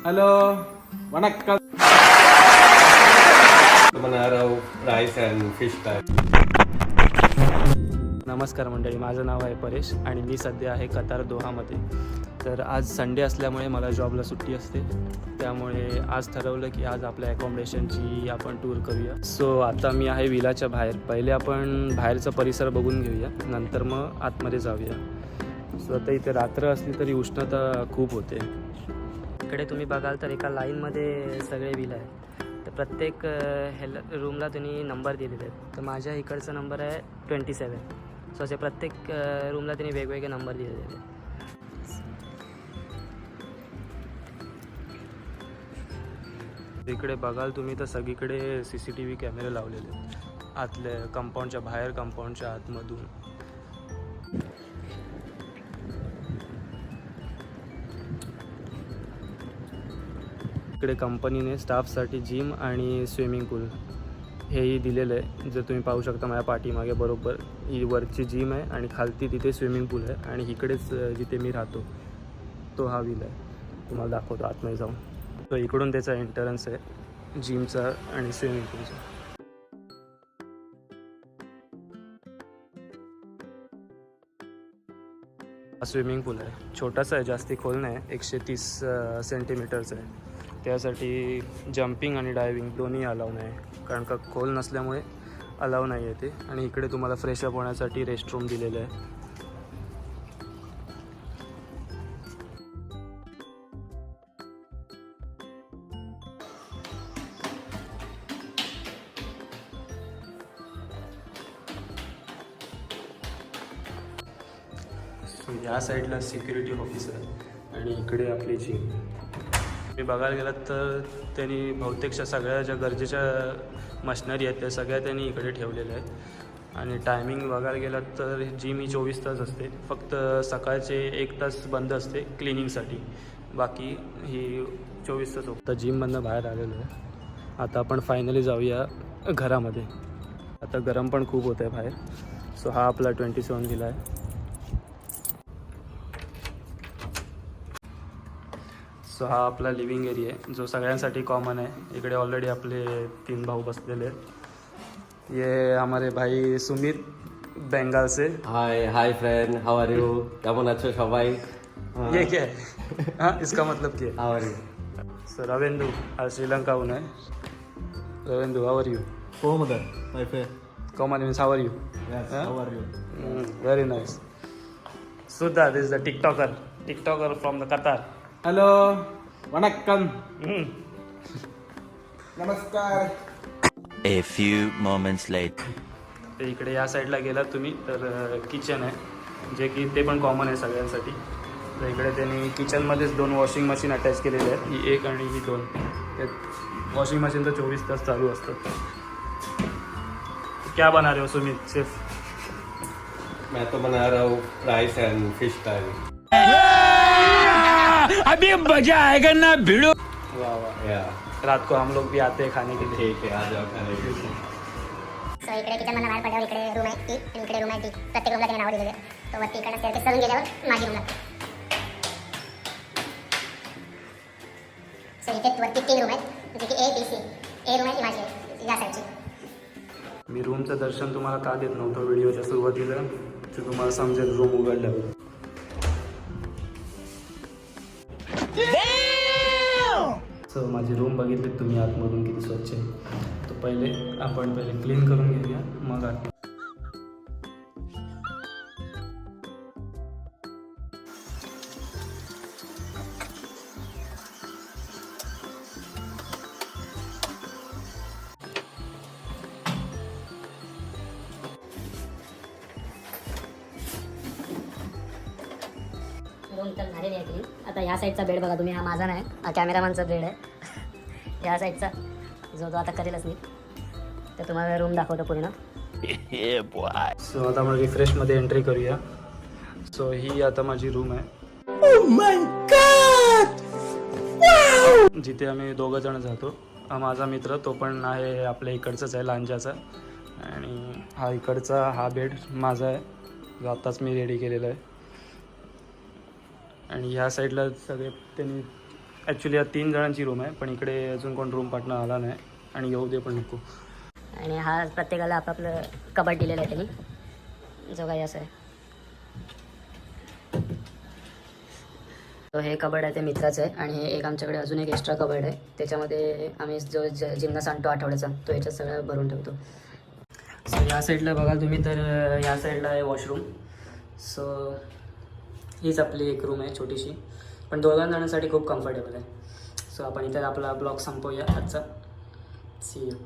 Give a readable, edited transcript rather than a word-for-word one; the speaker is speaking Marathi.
हॅलो वणक्कम. बना रहा हूँ राइस एंड फिश फ्राय. नमस्कार मंडळी, माझं नाव आहे परेश आणि मी सध्या आहे कतार दोहामध्ये. तर आज संडे असल्यामुळे मला जॉबला सुट्टी असते, त्यामुळे आज ठरवलं की आज आपल्या ॲकोमोडेशनची आपण टूर करूया. सो आता मी आहे विलाच्या बाहेर. पहिले आपण बाहेरचा परिसर बघून घेऊया, नंतर मग आतमध्ये जाऊया. सो आता इथे रात्र असली तरी उष्णता खूप होते. इकडे तुम्ही बघाल तर एका लाईनमध्ये सगळे विला आहेत. तर प्रत्येक रूमला त्यांनी नंबर दिलेले आहेत. तर माझ्या इकडचा नंबर आहे 27. सो असे प्रत्येक रूमला त्यांनी वेगवेगळे नंबर दिलेले आहेत. इकडे बघाल तुम्ही तर सगळीकडे CCTV कॅमेरे लावलेले आहेत, आतल्या कंपाऊंडच्या बाहेर, कंपाऊंडच्या आतमधून. इकडे कंपनीने स्टाफसाठी जिम आणि स्विमिंग पूल हेही दिलेलं आहे. जर तुम्ही पाहू शकता माझ्या पाठीमागे बरोबर ही वरची जिम आहे आणि खालती तिथे स्विमिंग पूल आहे. आणि इकडेच जिथे मी राहतो तो हा व्हील आहे. तुम्हाला दाखवतो आतमध्ये जाऊन. तो इकडून त्याचा एंट्रन्स आहे जिमचा आणि स्विमिंग पूलचा. हा स्विमिंग पूल आहे, छोटासा आहे, जास्ती खोल नाही, 130 सेंटीमीटरचा आहे. त्यासाठी जम्पिंग आणि डायविंग दोन्ही अलाव नाही, कारण का खोल नसल्यामुळे अलाव नाही आहे ते. आणि इकडे तुम्हाला फ्रेशअप होण्यासाठी रेस्टरूम दिलेलं आहे. या साईडला सिक्युरिटी ऑफिसर आहे आणि इकडे आपली जिम. मी बघायला गेलात तर त्यांनी बहुतेकशा सगळ्या ज्या गरजेच्या मशिनरी आहेत त्या सगळ्या त्यांनी इकडे ठेवलेल्या आहेत. आणि टायमिंग बघायला गेलात तर जिम ही 24 तास असते, फक्त सकाळचे 1 तास बंद असते क्लिनिंगसाठी, बाकी ही 24 तास होतं. जिममधनं बाहेर आलेलो आहे. आता आपण फायनली जाऊया घरामध्ये. आता गरम पण खूप होतं आहे बाहेर. सो हा आपला 27 व्हील आहे. सो हा आपला लिव्हिंग एरिया आहे जो सगळ्यांसाठी कॉमन आहे. इकडे ऑलरेडी आपले 3 भाऊ बसलेले आहेत. ये हमारे भाई सुमित बंगाल से. Hi friend, how are you? केमन आछो सबाई? ये क्या है? हाँ, इसका मतलब क्या है? How are you? So Ravendu आज श्रीलंकाहून आहे. Ravendu, how are you? कोमदर माय फ्रेंड. कॉमन means how are you? Yes, how are you? Very nice. सुद्धा this the TikToker from the Qatar. Hello वणक्कम. नमस्कार. A few moments later. तर इकडे या साईडला गेलात तुम्ही तर किचन आहे, जे की ते पण कॉमन आहे सगळ्यांसाठी. तर इकडे त्यांनी किचनमध्येच 2 वॉशिंग मशीन अटॅच केलेले आहेत, ही 1 आणि ही 2. त्यात वॉशिंग मशीन तर 24 तास चालू असतात. क्या बना रहे हो सुमित शेफ? मैं तो बना रहा हूँ राइस एंड फिश फ्राय. अभी मजा आएगा ना भिड़ो. वाह वाह. या रात को हम लोग भी आते हैं खाने के लिए. ठीक है, आ जाओ खाने के लिए. सो इकडे किचनमधनं बाहेर पडल्यावर इकडे रूम आहे टी आणि इकडे रूम आहे डी. प्रत्येक रूमला त्यांनी नावं दिलेली आहे. तो वरती इकडनं स्टेअरकेस चढून गेल्यावर माझी रूम लागते. सो इथे वरती 3 रूम आहेत, जे की A, B, C. A room आहे ती माझी आहे, या साईडची. मी रूमचं दर्शन तुम्हाला का देत नव्हतं व्हिडिओच्या सुरुवातीला, ते तुम्हाला समजेल रूम उघडल्यावर. सो माझी रूम बघितली तुम्ही आतमधून किती स्वच्छ आहे. तर आपण पहिले क्लीन करून घेऊया, मग आत. रूम तर झालेली आहे क्लीन. आता ह्या साईडचा बेड बघा तुम्ही, हा माझा नाही, हा कॅमेरामॅनचा बेड आहे. ह्या साईडचा जो आता करेलच नाही. तर तुम्हाला रूम दाखवतो पूर्ण. सो आता आपण रिफ्रेशमध्ये एंट्री करूया. सो ही आता माझी रूम आहे, जिथे आम्ही 2 जण जातो. हा माझा मित्र, तो पण आहे आपल्या इकडचाच आहे, लांजाचा. आणि हा इकडचा हा बेड माझा आहे, जो आत्ताच मी रेडी केलेला आहे. आणि ह्या साईडला सगळे त्यांनी ॲक्च्युली या 3 जणांची रूम आहे, पण इकडे अजून कोण रूम पार्टनर आला नाही आणि येऊ दे पण नको. आणि हा प्रत्येकाला आपापलं कबड दिलेलं आहे त्यांनी, जो काही असं आहे. तो हे कबड आहे ते मित्राचं आहे आणि हे एक आमच्याकडे अजून एक एक्स्ट्रा कबड आहे, त्याच्यामध्ये आम्ही जो जिन्नस आणतो आठवड्याचा तो याच्यात सगळं भरून ठेवतो. सो या साईडला बघाल तुम्ही तर या साईडला आहे वॉशरूम. सो हीच आपली एक रूम आहे छोटीशी, पण 2 जणांसाठी खूप कम्फर्टेबल आहे. सो आपण इथे आपला ब्लॉग संपवूया आजचा. See you.